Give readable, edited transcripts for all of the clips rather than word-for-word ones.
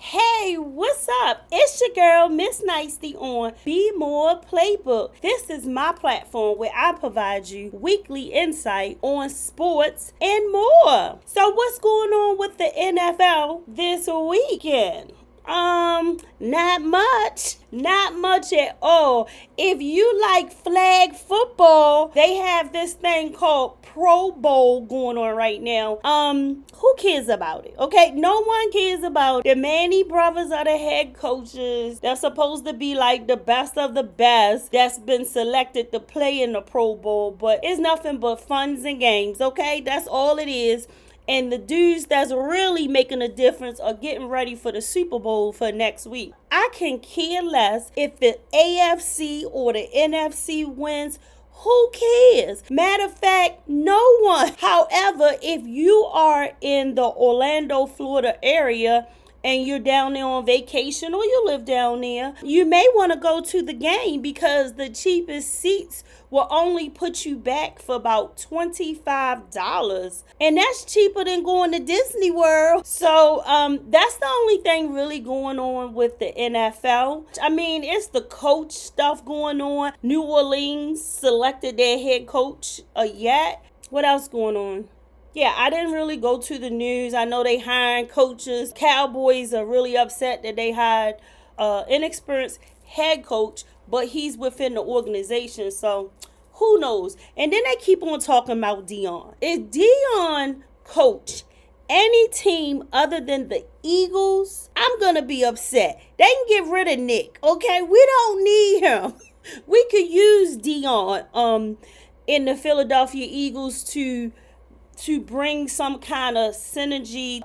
Hey, what's up? It's your girl, Missnicety on Be More Playbook. This is my platform where I provide you weekly insight on sports and more. So what's going on with the NFL this weekend? Not much. Not much at all. If you like flag football, they have this thing called Pro Bowl going on right now. Who cares about it? Okay, no one cares about it. The Manny brothers are the head coaches. They're supposed to be like the best of the best that's been selected to play in the Pro Bowl, but it's nothing but funs and games, okay? That's all it is. And the dudes that's really making a difference are getting ready for the Super Bowl for next week. I can care less if the AFC or the NFC wins. Who cares? Matter of fact, no one. However, if you are in the Orlando, Florida area and you're down there on vacation or you live down there, you may want to go to the game because the cheapest seats will only put you back for about $25. And that's cheaper than going to Disney World. So that's the only thing really going on with the NFL. I mean, it's the coach stuff going on. New Orleans selected their head coach yet. What else going on? Yeah, I didn't really go to the news. I know they hiring coaches. Cowboys are really upset that they hired inexperienced head coach, but he's within the organization, so who knows? And then they keep on talking about Dion. If Dion coach any team other than the Eagles, I'm going to be upset. They can get rid of Nick, okay? We don't need him. We could use Dion in the Philadelphia Eagles to bring some kind of synergy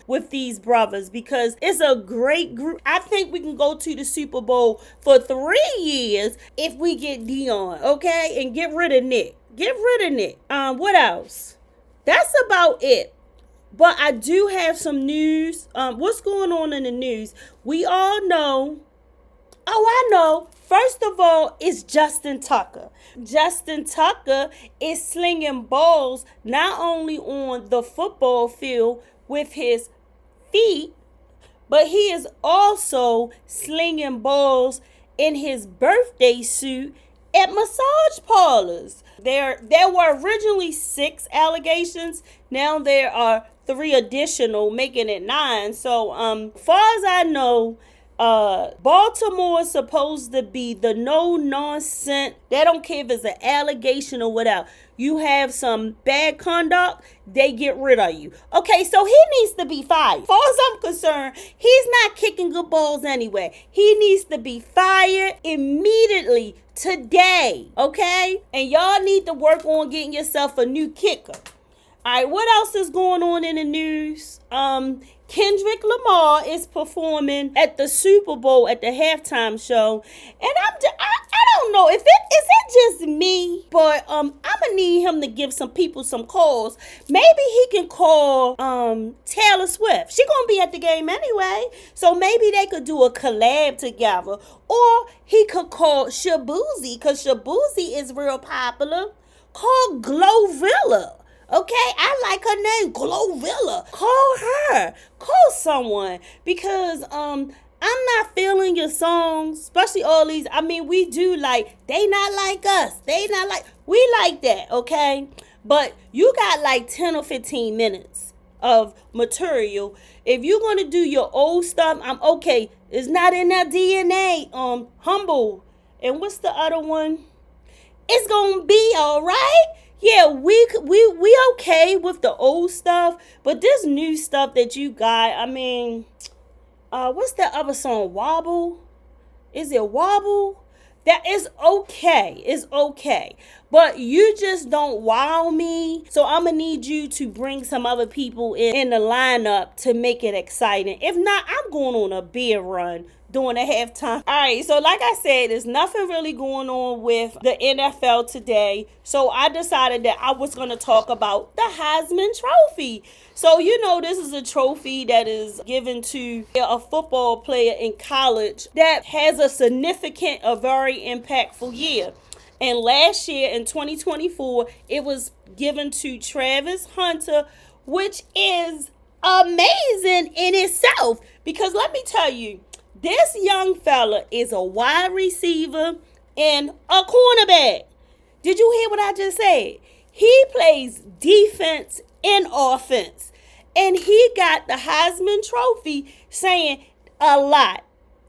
with these brothers because it's a great group. I think we can go to the Super Bowl for 3 years if we get Dion, okay? And get rid of Nick. Get rid of Nick. What else? That's about it. But I do have some news. What's going on in the news? We all know. Oh, I know. First of all, it's Justin Tucker. Justin Tucker is slinging balls not only on the football field with his feet, but he is also slinging balls in his birthday suit at massage parlors. There were originally 6 allegations. Now there are 3 additional, making it 9. So, far as I know, Baltimore is supposed to be the no nonsense. They don't care if it's an allegation or whatever. You have some bad conduct, they get rid of you. Okay, so he needs to be fired. As far as I'm concerned, he's not kicking good balls anyway. He needs to be fired immediately today. Okay? And y'all need to work on getting yourself a new kicker. All right, what else is going on in the news? Kendrick Lamar is performing at the Super Bowl at the halftime show, and I don't know if it just me, but I'm gonna need him to give some people some calls. Maybe he can call Taylor Swift. She gonna be at the game anyway, so maybe they could do a collab together, or he could call Shabuzi because Shabuzi is real popular. Call Glorilla. Okay, I like her name, Glorilla. Call her. Call someone. Because I'm not feeling your songs, especially all these. I mean, we do like, they not like us. They not like, we like that, okay? But you got like 10 or 15 minutes of material. If you're going to do your old stuff, I'm okay. It's not in that DNA. Humble. And what's the other one? It's going to be all right. Yeah, we okay with the old stuff, but this new stuff that you got, I mean, what's that other song? Wobble? Is it Wobble? That is okay. It's okay. But you just don't wow me. So I'm going to need you to bring some other people in the lineup to make it exciting. If not, I'm going on a beer run during the halftime. All right, so like I said, there's nothing really going on with the NFL today. So I decided that I was going to talk about the Heisman Trophy. So, you know, this is a trophy that is given to a football player in college that has a significant, a very impactful year. And last year in 2024, it was given to Travis Hunter, which is amazing in itself. Because let me tell you, this young fella is a wide receiver and a cornerback. Did you hear what I just said? He plays defense and offense. And he got the Heisman Trophy, saying a lot.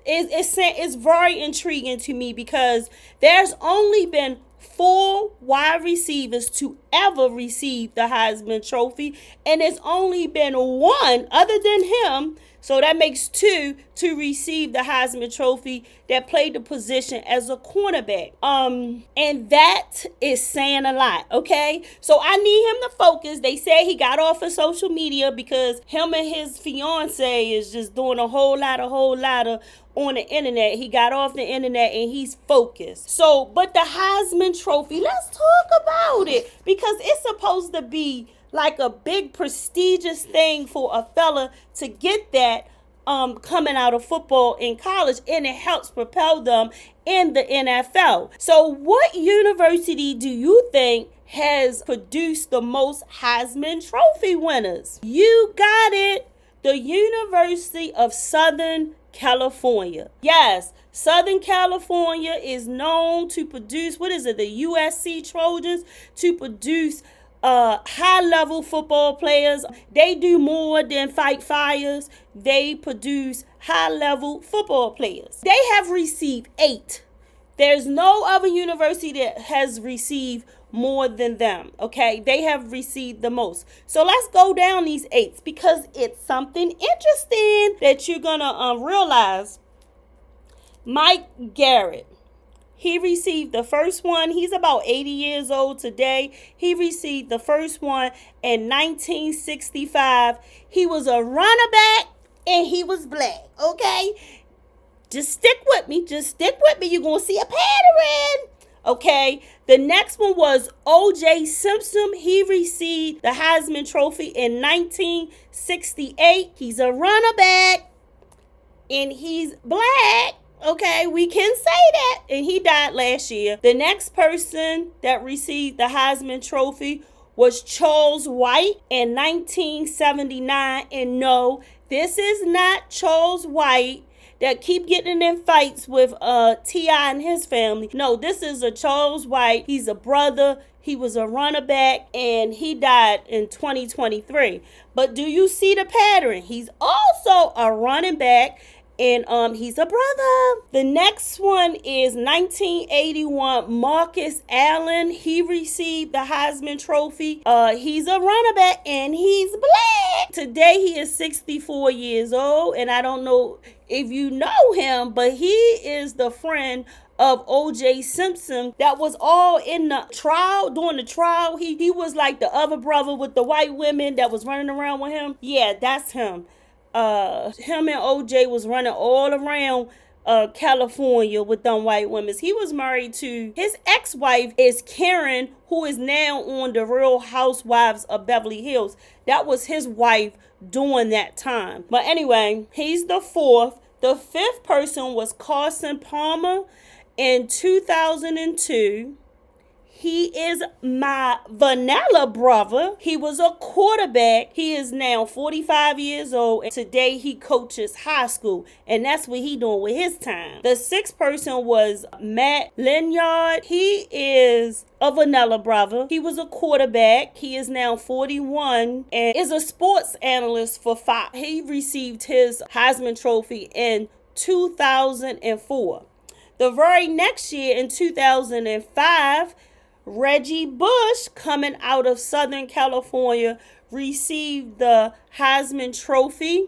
It's very intriguing to me because there's only been 4 wide receivers to ever receive the Heisman Trophy, and it's only been 1 other than him, so that makes 2 to receive the Heisman Trophy that played the position as a cornerback. And that is saying a lot, okay? So I need him to focus. They say he got off of social media because him and his fiance is just doing a whole lot of on the internet. He got off the internet and he's focused. So, but the Heisman Trophy, let's talk about it because it's supposed to be like a big prestigious thing for a fella to get that coming out of football in college, and it helps propel them in the NFL. So what university do you think has produced the most Heisman Trophy winners? You got it. The University of Southern California. Yes, Southern California is known to produce, the USC Trojans, to produce high-level football players. They do more than fight fires. They produce high-level football players. They have received 8. There's no other university that has received more than them, okay? They have received the most. So let's go down these 8s because it's something interesting that you're going to realize. Mike Garrett. He received the first one. He's about 80 years old today. He received the first one in 1965. He was a runner back and he was black, okay? Just stick with me. You're going to see a pattern. Okay, the next one was O.J. Simpson. He received the Heisman Trophy in 1968. He's a runner back and he's black. Okay, we can say that. And he died last year. The next person that received the Heisman Trophy was Charles White in 1979. And no, this is not Charles White that keep getting in fights with T.I. and his family. No, this is a Charles White. He's a brother. He was a runner back, and he died in 2023. But do you see the pattern? He's also a running back, and he's a brother. The next one is 1981, Marcus Allen. He received the Heisman Trophy. He's a runner back, and he's black. Today, he is 64 years old, and I don't know if you know him, but he is the friend of O.J. Simpson that was all in the trial. During the trial, he was like the other brother with the white women that was running around with him. Yeah, that's him. Him and O.J. was running all around California with them white women. He was married to, his ex-wife is Karen, who is now on the Real Housewives of Beverly Hills. That was his wife during that time. But anyway, he's the 4th. The 5th person was Carson Palmer in 2002. He is my vanilla brother. He was a quarterback. He is now 45 years old. And today he coaches high school. And that's what he doing with his time. The 6th person was Matt Lanyard. He is a vanilla brother. He was a quarterback. He is now 41 and is a sports analyst for Fox. He received his Heisman Trophy in 2004. The very next year in 2005, Reggie Bush, coming out of Southern California, received the Heisman Trophy.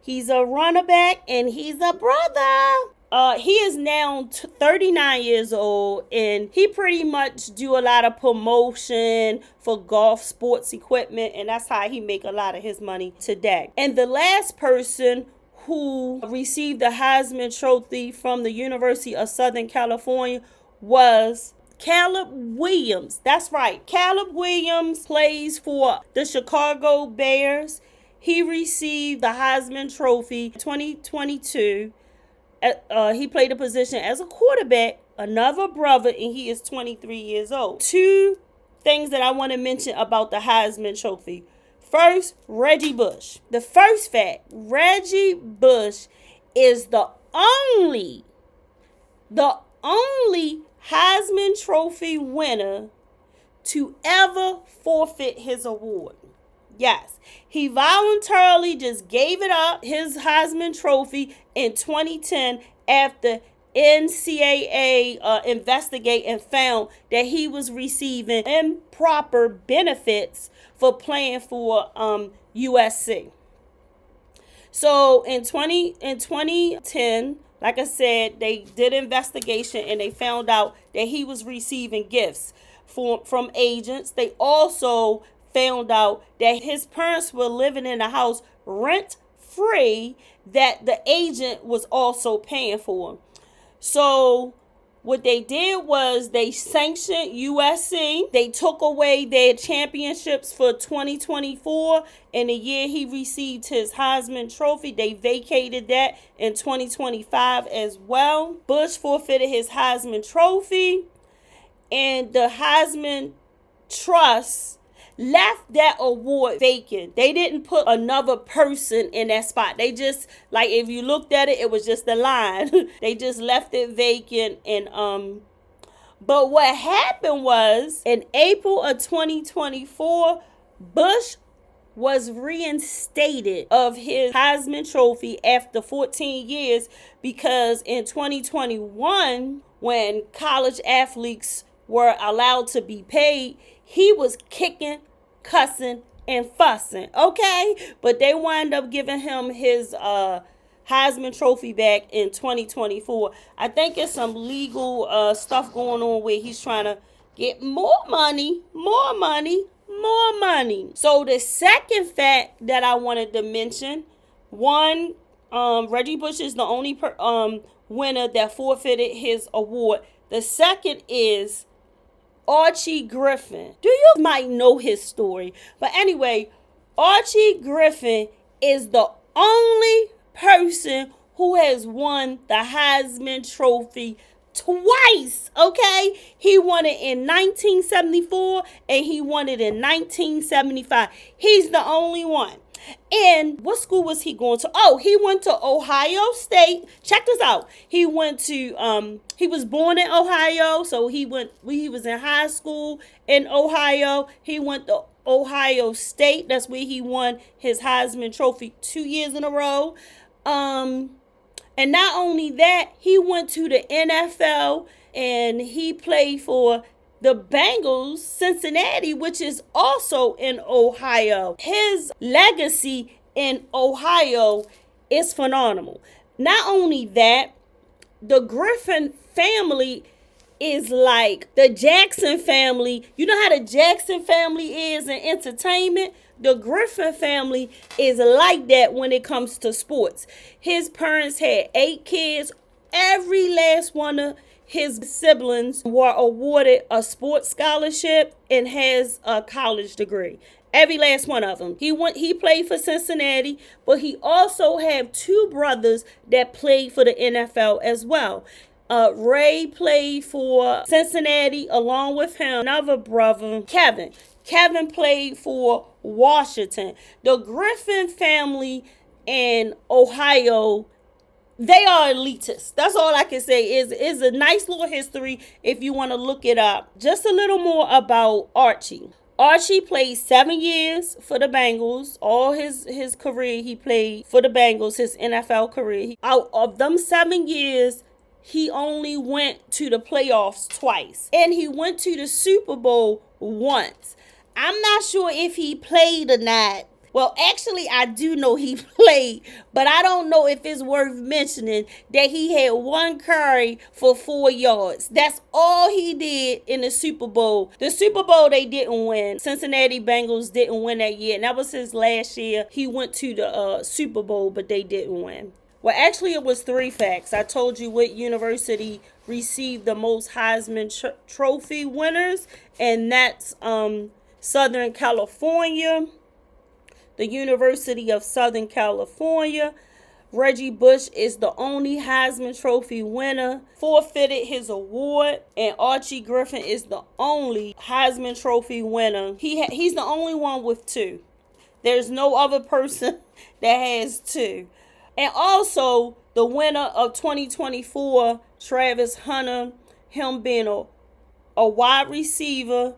He's a runner back and he's a brother. He is now 39 years old, and he pretty much do a lot of promotion for golf sports equipment, and that's how he make a lot of his money today. And the last person who received the Heisman Trophy from the University of Southern California was Caleb Williams. That's right. Caleb Williams plays for the Chicago Bears. He received the Heisman Trophy 2022. He played a position as a quarterback, another brother, and he is 23 years old. 2 things that I want to mention about the Heisman Trophy. First, Reggie Bush. The first fact, Reggie Bush is the only Heisman Trophy winner to ever forfeit his award. Yes, he voluntarily just gave it up, his Heisman Trophy, in 2010 after NCAA investigate and found that he was receiving improper benefits for playing for USC. So in 2010, like I said, they did investigation and they found out that he was receiving gifts from agents. They also found out that his parents were living in a house rent free that the agent was also paying for. So what they did was they sanctioned USC. They took away their championships for 2024. In the year he received his Heisman Trophy, they vacated that in 2025 as well. Bush forfeited his Heisman Trophy, and the Heisman Trust left that award vacant. They didn't put another person in that spot. They just, like, if you looked at it, it was just a line. They just left it vacant. And but what happened was, in April of 2024, Bush was reinstated of his Heisman Trophy after 14 years because in 2021, when college athletes were allowed to be paid, he was kicking, cussing, and fussing, okay? But they wind up giving him his Heisman Trophy back in 2024. I think it's some legal stuff going on where he's trying to get more money. So the second fact that I wanted to mention, one, Reggie Bush is the only winner that forfeited his award. The second is Archie Griffin. You might know his story. But anyway, Archie Griffin is the only person who has won the Heisman Trophy twice, okay? He won it in 1974 and he won it in 1975. He's the only one. And what school was he going to? Oh, he went to Ohio State. Check this out. He went to he was born in Ohio, so he was in high school in Ohio. He went to Ohio State. That's where he won his Heisman Trophy 2 years in a row. And not only that, he went to the NFL and he played for the Bengals, Cincinnati, which is also in Ohio. His legacy in Ohio is phenomenal. Not only that, the Griffin family is like the Jackson family. You know how the Jackson family is in entertainment? The Griffin family is like that when it comes to sports. His parents had 8 kids. Every last one of his siblings were awarded a sports scholarship and has a college degree. Every last one of them. He played for Cincinnati, but he also had 2 brothers that played for the NFL as well. Ray played for Cincinnati along with him. Another brother, Kevin. Kevin played for Washington. The Griffin family in Ohio, they are elitists. That's all I can say. Is a nice little history if you want to look it up. Just a little more about Archie. Archie played 7 years for the Bengals. All his career, he played for the Bengals, his NFL career. Out of them 7 years, he only went to the playoffs twice. And he went to the Super Bowl once. I'm not sure if he played or not. Well, actually, I do know he played, but I don't know if it's worth mentioning that he had 1 carry for 4 yards. That's all he did in the Super Bowl. The Super Bowl they didn't win. Cincinnati Bengals didn't win that year, and that was his last year. He went to the Super Bowl, but they didn't win. Well, actually, it was 3 facts. I told you what university received the most Heisman Trophy winners, and that's Southern California. The University of Southern California. Reggie Bush is the only Heisman Trophy winner, forfeited his award, and Archie Griffin is the only Heisman Trophy winner. He's the only one with 2. There's no other person that has two. And also, the winner of 2024, Travis Hunter, him being a wide receiver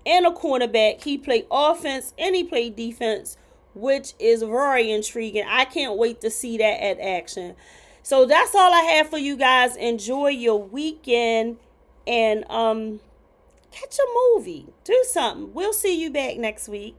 and a cornerback. He played offense and he played defense, which is very intriguing. I can't wait to see that at action. So that's all I have for you guys. Enjoy your weekend and catch a movie. Do something. We'll see you back next week.